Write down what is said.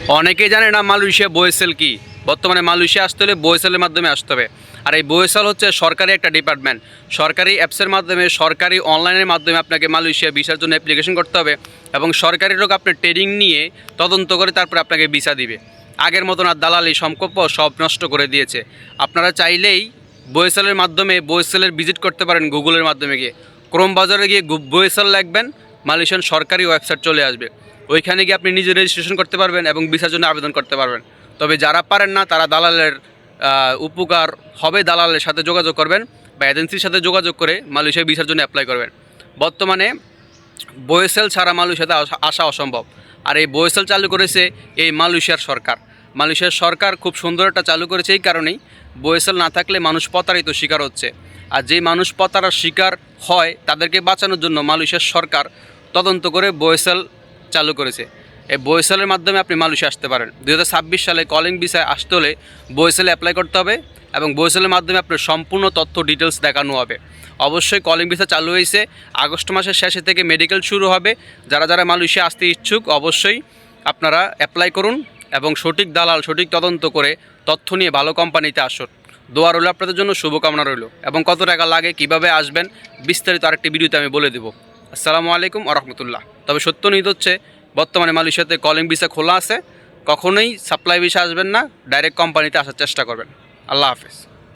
অনেকেই জানে না মালয়েশিয়া বয়েসেল কি। বর্তমানে মালয়েশিয়া আসতে হলে বয়েসেলের মাধ্যমে আসতে হবে। আর এই বয়েসেল হচ্ছে সরকারি একটা ডিপার্টমেন্ট। সরকারি অ্যাপসের মাধ্যমে, সরকারি অনলাইনের মাধ্যমে আপনাকে মালয়েশিয়া ভিসার জন্য অ্যাপ্লিকেশন করতে হবে এবং সরকারি লোক আপনার ট্রেনিং নিয়ে তদন্ত করে তারপরে আপনাকে ভিসা দিবে। আগের মতন আর দালালি সম্পর্ক সব নষ্ট করে দিয়েছে। আপনারা চাইলেই বয়েসেলের মাধ্যমে বয়েসেলের ভিজিট করতে পারেন। গুগলের মাধ্যমে গিয়ে ক্রোম বাজারে গিয়ে বয়েসেল লিখবেন, মালয়েশিয়ান সরকারি ওয়েবসাইট চলে আসবে। ওইখানে গিয়ে আপনি নিজে রেজিস্ট্রেশন করতে পারবেন এবং ভিসার জন্য আবেদন করতে পারবেন। তবে যারা পারেন না তারা দালালের উপকার হবে, দালালের সাথে যোগাযোগ করবেন বা এজেন্সির সাথে যোগাযোগ করে মালয়েশিয়া ভিসার জন্য অ্যাপ্লাই করবেন। বর্তমানে বয়েসেল ছাড়া মালয়েশিয়াতে আসা অসম্ভব। আর এই বয়েসেল চালু করেছে এই মালয়েশিয়ার সরকার। মালয়েশিয়ার সরকার খুব সুন্দর একটা চালু করেছে। এই কারণেই বয়েসেল না থাকলে মানুষ প্রতারিত শিকার হচ্ছে। আর যেই মানুষ প্রতারার শিকার হয় তাদেরকে বাঁচানোর জন্য মালয়েশিয়ার সরকার তদন্ত করে বয়েসেল চালু করেছে। এই বয়েসেলের মাধ্যমে আপনি মালয়েশিয়া আসতে পারেন। 2026 সালে কলিং ভিসায় আসতে হলে বয়েসেলে অ্যাপ্লাই করতে হবে এবং বয়েসেলের মাধ্যমে আপনার সম্পূর্ণ তথ্য ডিটেলস দেখানো হবে। অবশ্যই কলিং ভিসা চালু হয়েছে। আগস্ট মাসের শেষে থেকে মেডিকেল শুরু হবে। যারা যারা মালয়েশিয়া আসতে ইচ্ছুক অবশ্যই আপনারা অ্যাপ্লাই করুন এবং সঠিক দালাল, সঠিক তদন্ত করে তথ্য নিয়ে ভালো কোম্পানিতে আসুন। দোয়া রইল আপনাদের জন্য, শুভকামনা রইল। এবং কত টাকা লাগে, কিভাবে আসবেন, বিস্তারিত আরেকটি ভিডিওতে আমি বলে দেবো। আসসালামু আলাইকুম ওয়া রাহমাতুল্লাহ। তবে সত্য নিহিত হচ্ছে বর্তমানে মালয়েশিয়াতে কলিং ভিসা খোলা আছে। কখনোই সাপ্লাই ভিসা আসবেন না, ডাইরেক্ট কোম্পানিতে আসার চেষ্টা করবেন। আল্লাহ হাফেজ।